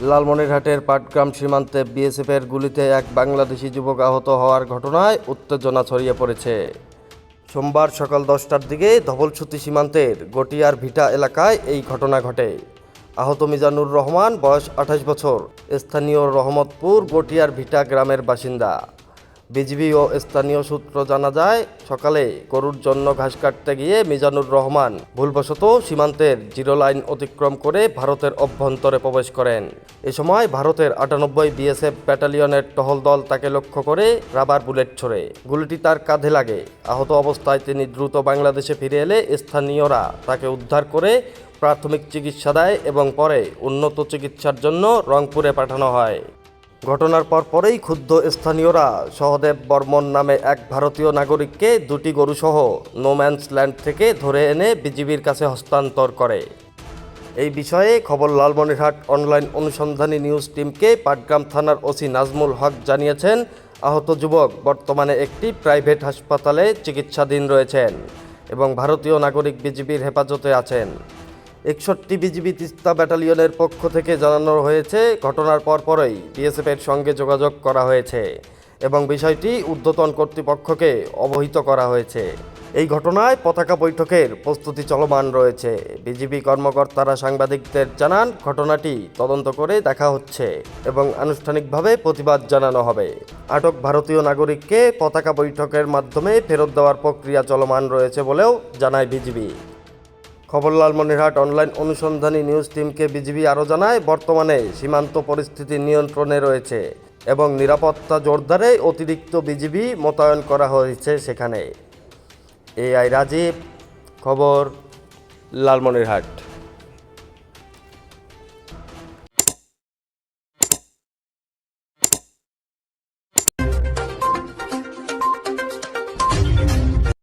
লালমনিরহাটের পাটগ্রাম সীমান্তে বিএসএফের গুলিতে এক বাংলাদেশি যুবক আহত হওয়ার ঘটনায় উত্তেজনা ছড়িয়ে পড়েছে। সোমবার সকাল 10টার দিকে ধবলসুতি সীমান্তের গটিয়ার ভিটা এলাকায় এই ঘটনা ঘটে। আহত মিজানুর রহমান, বয়স 28 বছর, স্থানীয় রহমতপুর গটিয়ার ভিটা গ্রামের বাসিন্দা। বিজিবি ও স্থানীয় সূত্র জানা যায়, সকালে গরুর জন্য ঘাস কাটতে গিয়ে মিজানুর রহমান ভুলবশত সীমান্তের জিরো লাইন অতিক্রম করে ভারতের অভ্যন্তরে প্রবেশ করেন। এ সময় ভারতের 98 বিএসএফ ব্যাটালিয়নের টহল দল তাকে লক্ষ্য করে রাবার বুলেট ছোড়ে। গুলিটি তার কাঁধে লাগে। আহত অবস্থায় তিনি দ্রুত বাংলাদেশে ফিরে এলে স্থানীয়রা তাকে উদ্ধার করে প্রাথমিক চিকিৎসা দেয় এবং পরে উন্নত চিকিৎসার জন্য রংপুরে পাঠানো হয়। ঘটনার পরপরই ক্ষুব্ধ স্থানীয়রা সহদেব বর্মন নামে এক ভারতীয় নাগরিককে দুটি গরুসহ নোম্যান্স ল্যান্ড থেকে ধরে এনে বিজিবির কাছে হস্তান্তর করে। এই বিষয়ে খবর লালমনিরহাট অনলাইন অনুসন্ধানী নিউজ টিমকে পাটগ্রাম থানার ওসি নাজমুল হক জানিয়েছেন, আহত যুবক বর্তমানে একটি প্রাইভেট হাসপাতালে চিকিৎসাধীন রয়েছেন এবং ভারতীয় নাগরিক বিজিবির হেফাজতে আছেন। 61 বিজিবি তিস্তা ব্যাটালিয়নের পক্ষ থেকে জানানো হয়েছে, ঘটনার পরপরই বিএসএফের সঙ্গে যোগাযোগ করা হয়েছে এবং বিষয়টি ঊর্ধ্বতন কর্তৃপক্ষকে অবহিত করা হয়েছে। এই ঘটনায় পতাকা বৈঠকের প্রস্তুতি চলমান রয়েছে। বিজিবি কর্মকর্তারা সাংবাদিকদের জানান, ঘটনাটি তদন্ত করে দেখা হচ্ছে এবং আনুষ্ঠানিকভাবে প্রতিবাদ জানানো হবে। আটক ভারতীয় নাগরিককে পতাকা বৈঠকের মাধ্যমে ফেরত দেওয়ার প্রক্রিয়া চলমান রয়েছে বলেও জানায় বিজিবি। খবর লালমনিরহাট অনলাইন অনুসন্ধানী নিউজ টিমকে বিজিবি আরও জানায়, বর্তমানে সীমান্ত পরিস্থিতি নিয়ন্ত্রণে রয়েছে এবং নিরাপত্তা জোরদারে অতিরিক্ত বিজিবি মোতায়েন করা হয়েছে সেখানে। এআই রাজীব, খবর লালমনিরহাট।